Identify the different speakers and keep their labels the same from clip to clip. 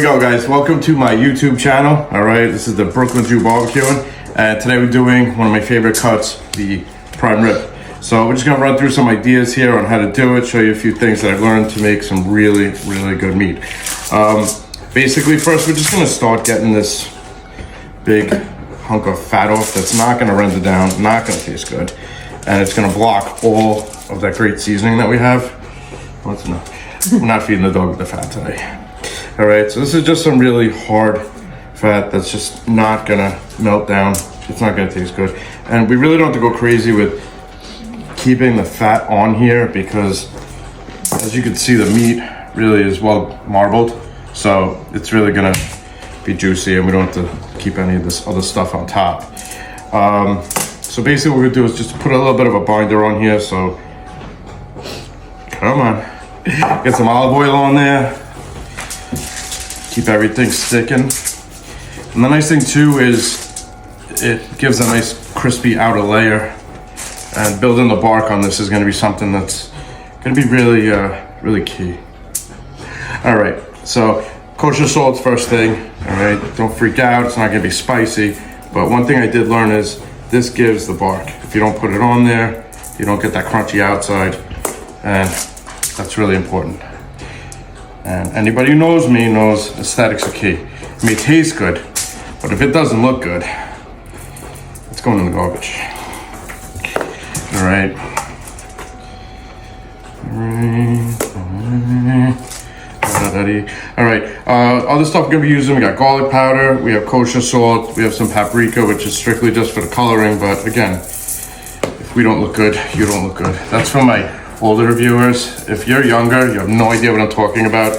Speaker 1: go, guys. Welcome to my YouTube channel. All right, this is the Brooklyn Jew Barbecuing, and today we're doing one of my favorite cuts, the prime rib. So we're just gonna run through some ideas here on how to do it, show you a few things that I've learned to make some really good meat. Basically, first we're just gonna start getting this big hunk of fat off that's not gonna render down, not gonna taste good, and it's gonna block all of that great seasoning that we have. What's enough? We're not feeding the dog with the fat today. All right, so this is just some really hard fat that's just not gonna melt down. It's not gonna taste good. And we really don't have to go crazy with keeping the fat on here because as you can see, the meat really is well marbled. So it's really gonna be juicy and we don't have to keep any of this other stuff on top. So basically what we're gonna do is just put a little bit of a binder on here. So come on, get some olive oil on there. Keep everything sticking. And the nice thing too is it gives a nice crispy outer layer, and building the bark on this is going to be something that's going to be really key. All right, so kosher salt's first thing. All right, don't freak out, it's not going to be spicy, but one thing I did learn is this gives the bark. If you don't put it on there, you don't get that crunchy outside, and that's really important. And anybody who knows me knows aesthetics are key. It may taste good, but if it doesn't look good, it's going in the garbage. All right. All right. Other stuff we're gonna be using, we got garlic powder, we have kosher salt, we have some paprika, which is strictly just for the coloring, but again, if we don't look good, you don't look good. That's for my older viewers. If you're younger, you have no idea what I'm talking about,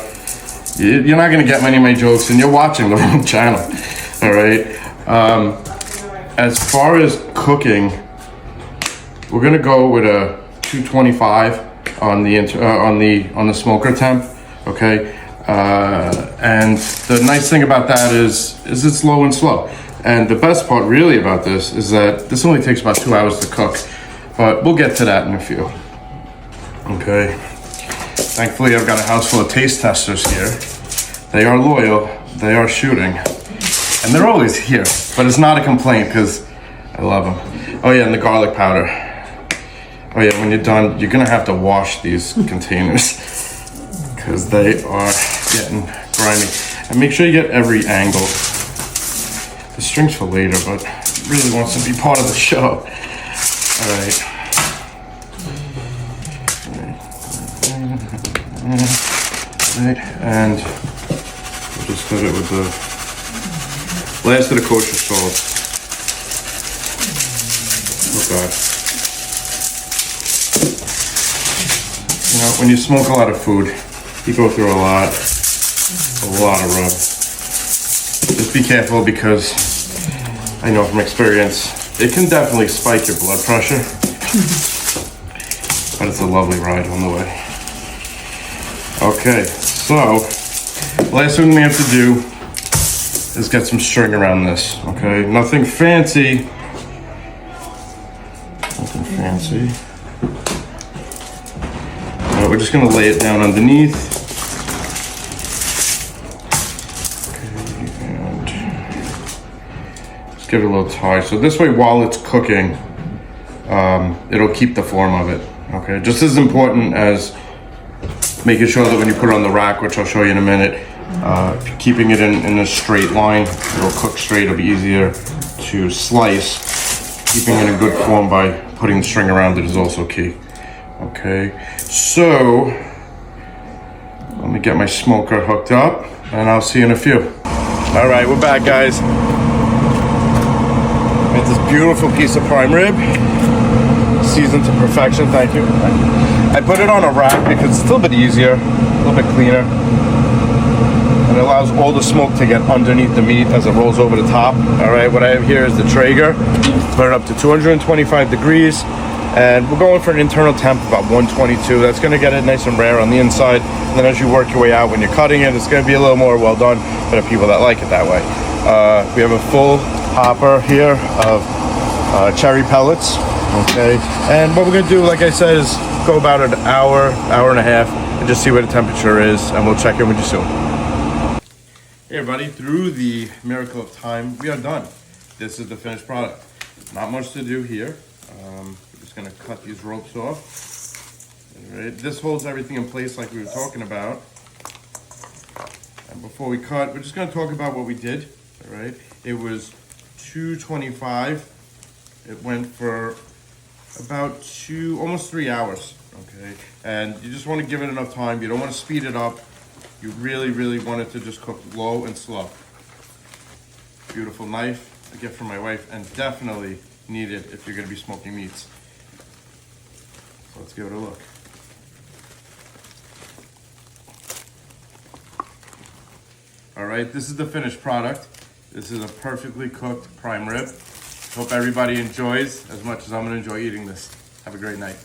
Speaker 1: you're not going to get many of my jokes and you're watching the wrong channel. All right. As far as cooking, we're going to go with a 225 on the smoker temp. Okay. And the nice thing about that is it's low and slow. And the best part really about this is that this only takes about 2 hours to cook, but we'll get to that in a few. Okay, thankfully I've got a house full of taste testers here. They are loyal, they are shooting, and they're always here, but it's not a complaint because I love them. Oh yeah, and the garlic powder. Oh yeah, when you're done, you're gonna have to wash these containers because they are getting grimy. And make sure you get every angle. The string's for later, but it really wants to be part of the show. All right. Right, and we'll just put it with the last of the kosher salt. Oh God. You know, when you smoke a lot of food, you go through a lot of rub. Just be careful because I know from experience, it can definitely spike your blood pressure, but it's a lovely ride on the way. Okay, so last thing we have to do is get some string around this. Okay, nothing fancy. Nothing fancy. All right, we're just gonna lay it down underneath. Okay, and just give it a little tie. So this way, while it's cooking, it'll keep the form of it. Okay, just as important as making sure that when you put it on the rack, which I'll show you in a minute, keeping it in a straight line, it'll cook straight, it'll be easier to slice. Keeping it in good form by putting the string around it is also key. Okay, so let me get my smoker hooked up and I'll see you in a few. All right, we're back, guys. Got this beautiful piece of prime rib, seasoned to perfection, thank you. I put it on a rack because it's a little bit easier, a little bit cleaner. And it allows all the smoke to get underneath the meat as it rolls over the top. All right, what I have here is the Traeger. Put it up to 225 degrees. And we're going for an internal temp about 122. That's gonna get it nice and rare on the inside. And then as you work your way out when you're cutting it, it's gonna be a little more well done for the people that like it that way. We have a full hopper here of cherry pellets. Okay, and what we're gonna do, like I said, is go about an hour and a half and just see where the temperature is, and we'll check in with you soon. Hey everybody, through the miracle of time, we are done. This is the finished product. Not much to do here. We're just gonna cut these ropes off. All right, this holds everything in place like we were talking about. And before we cut, we're just gonna talk about what we did. All right, it was 225. It went for about almost 3 hours. Okay, and you just want to give it enough time. You don't want to speed it up. You really, really want it to just cook low and slow. Beautiful knife, a gift from my wife, and definitely needed if you're going to be smoking meats. So let's give it a look. All right, this is the finished product. This is a perfectly cooked prime rib. Hope everybody enjoys as much as I'm going to enjoy eating this. Have a great night.